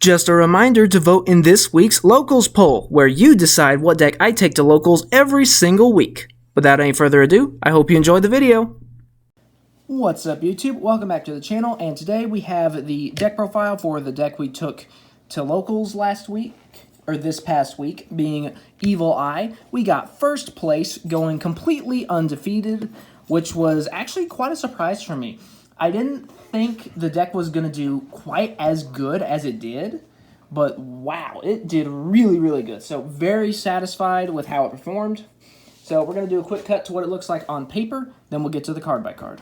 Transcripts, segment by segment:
Just a reminder to vote in this week's Locals poll, where you decide what deck I take to Locals every single week. Without any further ado, I hope you enjoyed the video. What's up, YouTube? Welcome back to the channel, and today we have the deck profile for the deck we took to Locals last week, or this past week, being Evil Eye. We got first place, going completely undefeated, which was actually quite a surprise for me. I didn't think the deck was going to do quite as good as it did, but wow, it did really, really good. So very satisfied with how it performed. So we're going to do a quick cut to what it looks like on paper, then we'll get to the card by card.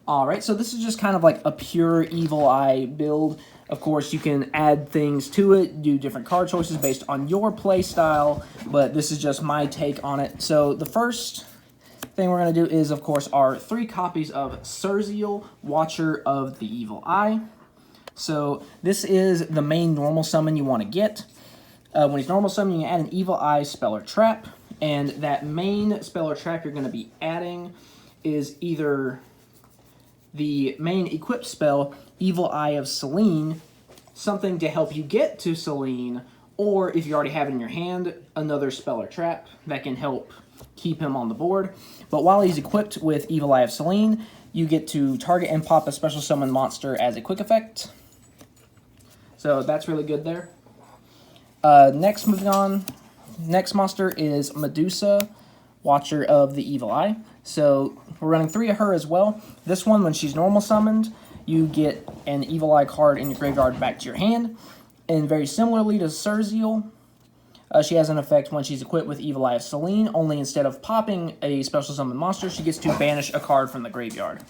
Alright, so this is just kind of like a pure Evil Eye build. Of course, you can add things to it, do different card choices based on your play style, but this is just my take on it. So the first thing we're going to do is, of course, our 3 copies of Surzeal, Watcher of the Evil Eye. So this is the main normal summon you want to get. When he's normal summon, you can add an Evil Eye spell or trap, and that main spell or trap you're going to be adding is either the main equipped spell, Evil Eye of Selene, something to help you get to Selene, or if you already have it in your hand, another spell or trap that can help keep him on the board. But while he's equipped with Evil Eye of Selene, you get to target and pop a special summon monster as a quick effect. So that's really good there. Next, moving on, next monster is Medusa, Watcher of the Evil Eye. So we're running 3 of her as well. This one, when she's normal summoned, you get an Evil Eye card in your graveyard back to your hand. And very similarly to Surzeal, she has an effect when she's equipped with Evil Eye of Selene, only instead of popping a special summon monster, she gets to banish a card from the graveyard.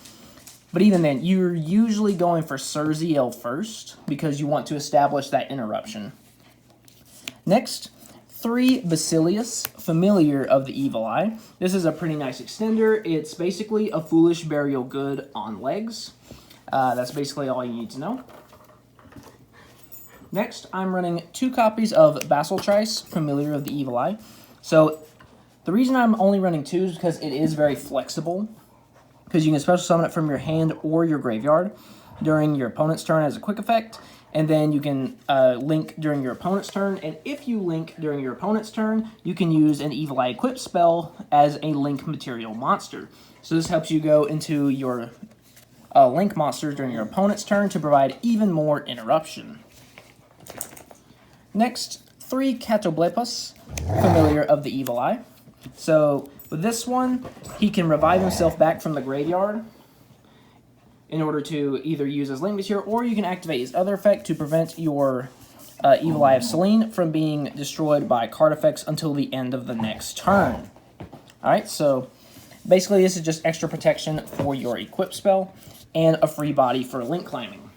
But even then, you're usually going for Surzeal first, because you want to establish that interruption. Next, 3 Basilius, Familiar of the Evil Eye. This is a pretty nice extender. It's basically a Foolish Burial Good on legs. That's basically all you need to know. Next, I'm running 2 copies of Basiltrice, Familiar of the Evil Eye. So, the reason I'm only running 2 is because it is very flexible, because you can special summon it from your hand or your graveyard during your opponent's turn as a quick effect, and then you can link during your opponent's turn, and if you link during your opponent's turn, you can use an Evil Eye equipped spell as a link material monster. So this helps you go into your link monsters during your opponent's turn to provide even more interruption. Next, 3 Catoblepus, Familiar of the Evil Eye. So with this one, he can revive himself back from the graveyard in order to either use as link material, or you can activate his other effect to prevent your Evil Eye of Selene from being destroyed by card effects until the end of the next turn. Alright, so basically this is just extra protection for your equip spell and a free body for link climbing.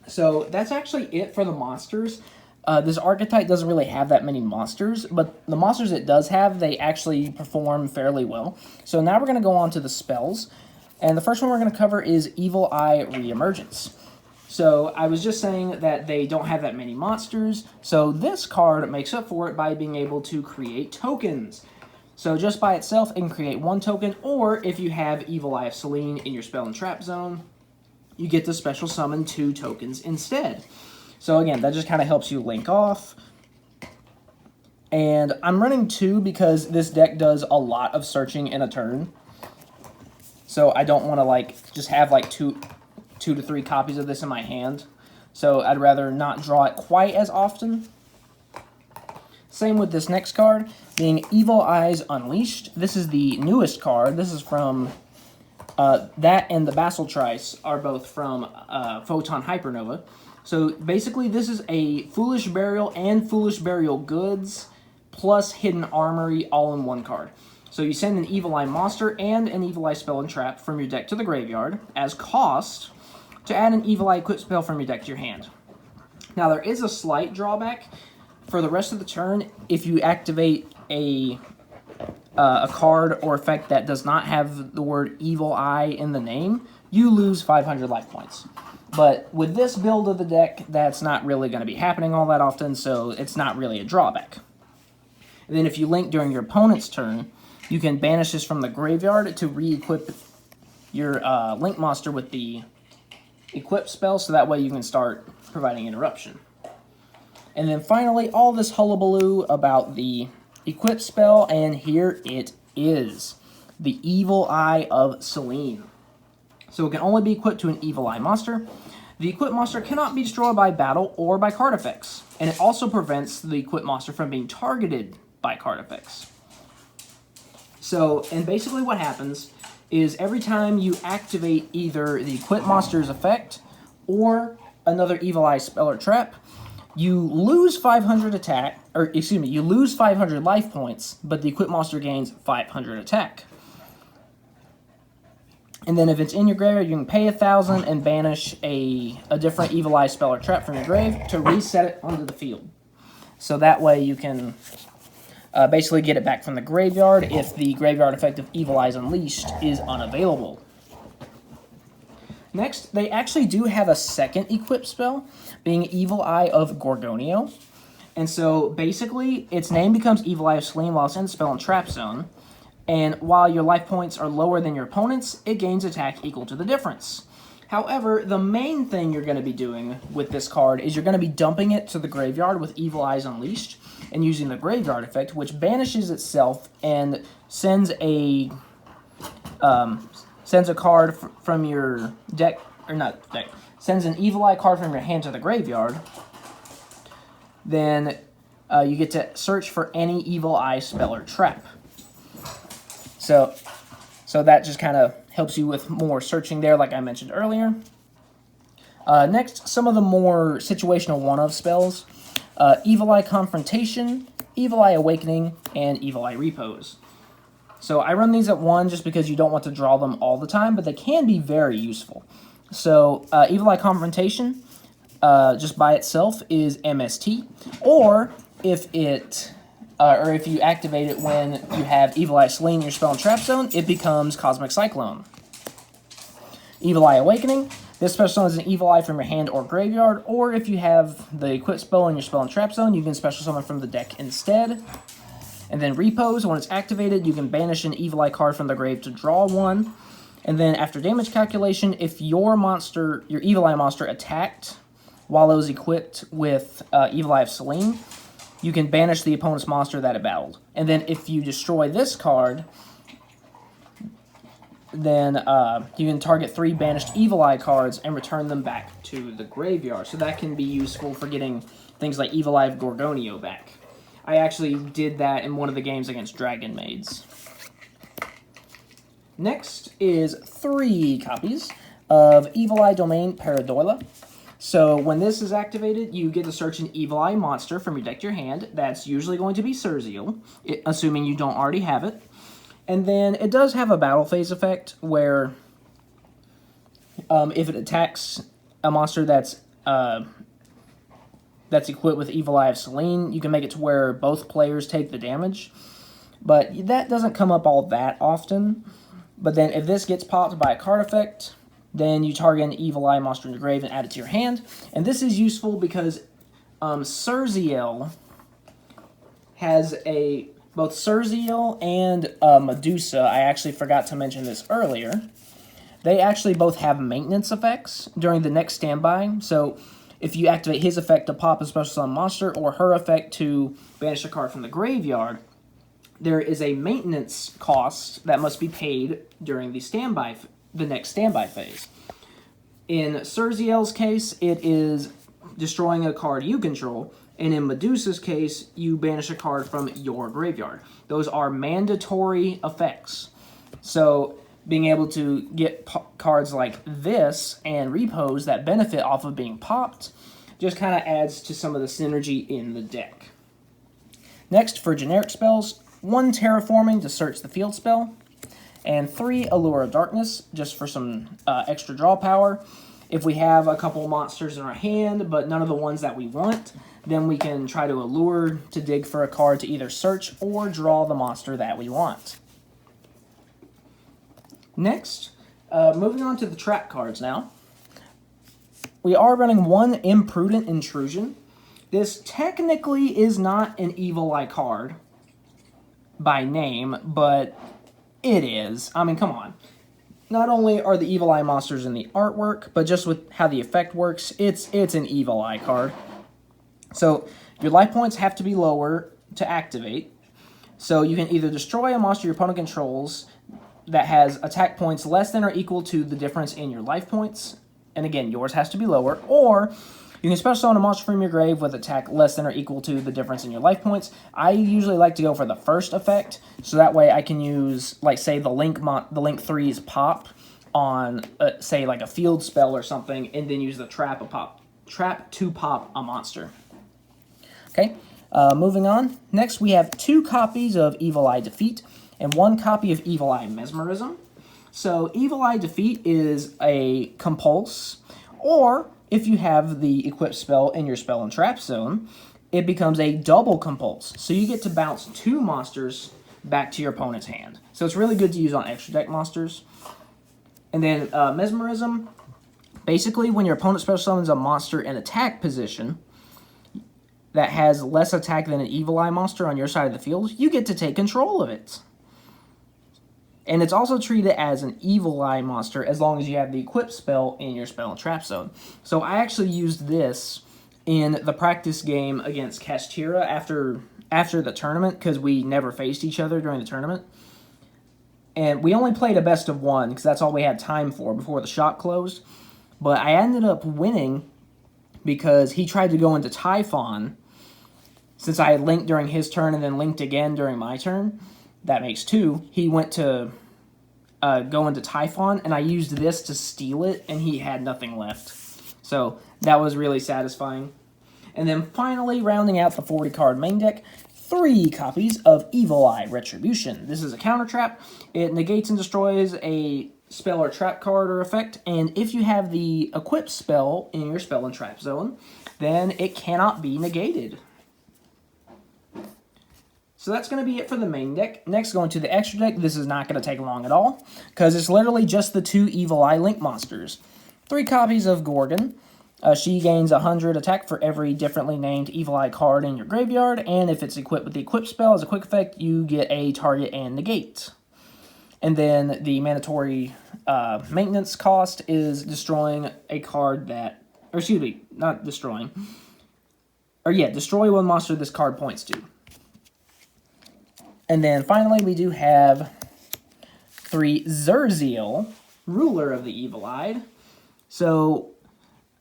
So that's actually it for the monsters. This archetype doesn't really have that many monsters, but the monsters it does have, they actually perform fairly well. So now we're going to go on to the spells. And the first one we're going to cover is Evil Eye Reemergence. So I was just saying that they don't have that many monsters, so this card makes up for it by being able to create tokens. So just by itself, it can create 1 token, or if you have Evil Eye of Selene in your spell and trap zone, you get to special summon 2 tokens instead. So again, that just kind of helps you link off. And I'm running 2 because this deck does a lot of searching in a turn. So I don't want to just have 2 to 3 copies of this in my hand. So I'd rather not draw it quite as often. Same with this next card, being Evil Eyes Unleashed. This is the newest card. This is from that, and the Basiltrice are both from Photon Hypernova. So basically this is a Foolish Burial and Foolish Burial Goods plus Hidden Armory all in 1 card. So you send an Evil Eye monster and an Evil Eye spell and trap from your deck to the graveyard as cost to add an Evil Eye equipped spell from your deck to your hand. Now there is a slight drawback. For the rest of the turn, if you activate a card or effect that does not have the word Evil Eye in the name, you lose 500 life points. But with this build of the deck, that's not really going to be happening all that often, so it's not really a drawback. And then if you link during your opponent's turn, you can banish this from the graveyard to re-equip your Link monster with the equip spell, so that way you can start providing interruption. And then finally, all this hullabaloo about the equip spell, and here it is. The Evil Eye of Selene. So it can only be equipped to an Evil Eye monster. The equipped monster cannot be destroyed by battle or by card effects. And it also prevents the equipped monster from being targeted by card effects. So, and basically what happens is every time you activate either the equipped monster's effect or another Evil Eye spell or trap, you lose 500 attack, or excuse me, you lose 500 life points, but the equipped monster gains 500 attack. And then if it's in your graveyard, you can pay 1,000 and banish a different Evil Eye spell or trap from your grave to reset it onto the field. So that way you can basically get it back from the graveyard if the graveyard effect of Evil Eyes Unleashed is unavailable. Next, they actually do have a second equip spell, being Evil Eye of Gorgonio. And so basically, its name becomes Evil Eye of Selene while it's in the spell and trap zone. And while your life points are lower than your opponent's, it gains attack equal to the difference. However, the main thing you're going to be doing with this card is you're going to be dumping it to the graveyard with Evil Eyes Unleashed and using the graveyard effect, which banishes itself and sends a card from your deck, or not deck, sends an Evil Eye card from your hand to the graveyard. Then you get to search for any Evil Eye spell or trap. So that just kind of helps you with more searching there, like I mentioned earlier. Next, some of the more situational one-of spells. Evil Eye Confrontation, Evil Eye Awakening, and Evil Eye Repose. So I run these at 1 just because you don't want to draw them all the time, but they can be very useful. So Evil Eye Confrontation, just by itself, is MST, or if you activate it when you have Evil Eye Selene in your spell and trap zone, it becomes Cosmic Cyclone. Evil Eye Awakening, this special summons an Evil Eye from your hand or graveyard, or if you have the equipped spell in your spell and trap zone, you can special summon from the deck instead. And then Repose, when it's activated, you can banish an Evil Eye card from the grave to draw one. And then after damage calculation, if your Evil Eye monster attacked while it was equipped with Evil Eye of Selene, you can banish the opponent's monster that it battled. And then if you destroy this card, then you can target 3 banished Evil Eye cards and return them back to the graveyard. So that can be useful for getting things like Evil Eye of Gorgonio back. I actually did that in one of the games against Dragon Maids. Next is 3 copies of Evil Eye Domain Paradoila. So when this is activated, you get to search an Evil Eye monster from your deck to your hand. That's usually going to be Surzeal, assuming you don't already have it. And then it does have a battle phase effect where if it attacks a monster that's equipped with Evil Eye of Selene, you can make it to where both players take the damage. But that doesn't come up all that often. But then if this gets popped by a card effect, then you target an Evil Eye monster in your grave and add it to your hand. And this is useful because Surzeal has both Surzeal and Medusa, I actually forgot to mention this earlier, they actually both have maintenance effects during the next standby. So if you activate his effect to pop a special summon monster or her effect to banish a card from the graveyard, there is a maintenance cost that must be paid during the next standby phase. In Surzeal's case, it is destroying a card you control, and in Medusa's case, you banish a card from your graveyard. Those are mandatory effects. So being able to get cards like this and Repose that benefit off of being popped just kind of adds to some of the synergy in the deck. Next, for generic spells, 1 Terraforming to search the field spell, and 3 Allure of Darkness, just for some extra draw power. If we have a couple monsters in our hand, but none of the ones that we want, then we can try to allure to dig for a card to either search or draw the monster that we want. Next, moving on to the trap cards now. We are running 1 Imprudent Intrusion. This technically is not an Evil Eye card by name, but it is. I mean, come on. not only are the Evil Eye monsters in the artwork, but just with how the effect works, it's an Evil Eye card. So your life points have to be lower to activate. So you can either destroy a monster your opponent controls that has attack points less than or equal to the difference in your life points, and again, yours has to be lower, or you can special summon a monster from your grave with attack less than or equal to the difference in your life points. I usually like to go for the first effect, so that way I can use, like, say, the Link 3's pop on, say, like a field spell or something, and then use the trap to pop a monster. Okay, moving on. Next, we have 2 copies of Evil Eye Defeat and 1 copy of Evil Eye Mesmerism. So Evil Eye Defeat is a compulse, or if you have the equipped spell in your spell and trap zone, it becomes a double compulse. So you get to bounce 2 monsters back to your opponent's hand. So it's really good to use on extra deck monsters. And then Mesmerism, basically when your opponent special summons a monster in attack position that has less attack than an Evil Eye monster on your side of the field, you get to take control of it. And it's also treated as an Evil Eye monster as long as you have the equipped spell in your spell and trap zone. So I actually used this in the practice game against Kastira after the tournament, because we never faced each other during the tournament. And we only played a best of 1, because that's all we had time for before the shop closed. But I ended up winning because he tried to go into Typhon, since I had linked during his turn and then linked again during my turn. That makes 2. He went to go into Typhon, and I used this to steal it, and he had nothing left. So that was really satisfying. And then finally, rounding out the 40-card main deck, 3 copies of Evil Eye Retribution. This is a counter trap. It negates and destroys a spell or trap card or effect, and if you have the equipped spell in your spell and trap zone, then it cannot be negated. So that's going to be it for the main deck. Next, going to the extra deck. This is not going to take long at all, because it's literally just the 2 Evil Eye Link monsters. 3 copies of Gorgon. She gains 100 attack for every differently named Evil Eye card in your graveyard, and if it's equipped with the equipped spell as a quick effect, you get a target and negate. And then the mandatory maintenance cost is destroying a card that, or excuse me, not destroying, or yeah, destroy 1 monster this card points to. And then finally, we do have 3 Zerziel, Ruler of the Evil Eye. So,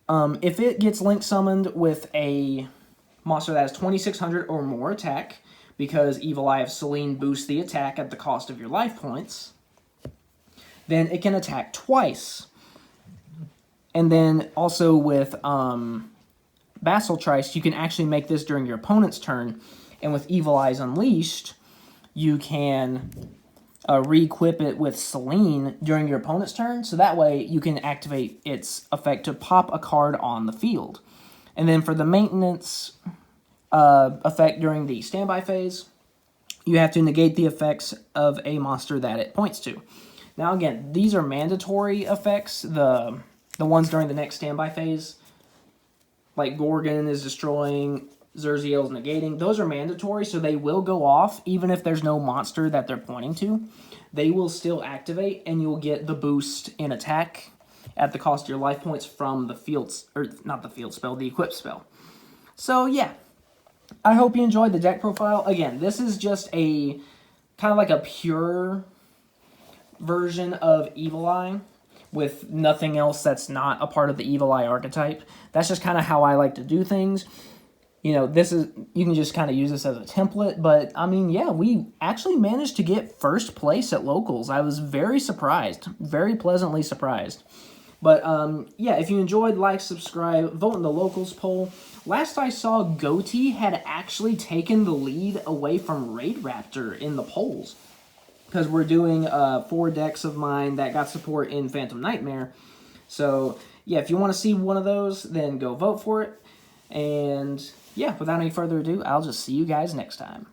if it gets link summoned with a monster that has 2600 or more attack, because Evil Eye of Selene boosts the attack at the cost of your life points, then it can attack twice. And then also with Vassal Trice, you can actually make this during your opponent's turn. And with Evil Eyes Unleashed, you can re-equip it with Selene during your opponent's turn, so that way you can activate its effect to pop a card on the field. And then for the maintenance effect during the standby phase, you have to negate the effects of a monster that it points to. Now again, these are mandatory effects, the ones during the next standby phase, like Gorgon is destroying, Zerziel's negating, those are mandatory, so they will go off even if there's no monster that they're pointing to. They will still activate, and you'll get the boost in attack at the cost of your life points from the the equip spell. So yeah, I hope you enjoyed the deck profile. Again, this is just a kind of like a pure version of Evil Eye with nothing else that's not a part of the Evil Eye archetype. That's just kind of how I like to do things. You know, you can just kind of use this as a template, but I mean, yeah, we actually managed to get first place at locals. I was very surprised, very pleasantly surprised. But yeah, if you enjoyed, like, subscribe, vote in the locals poll. Last I saw, Goatee had actually taken the lead away from Raid Raptor in the polls, because we're doing 4 decks of mine that got support in Phantom Nightmare. So yeah, if you want to see one of those, then go vote for it. And yeah, without any further ado, I'll just see you guys next time.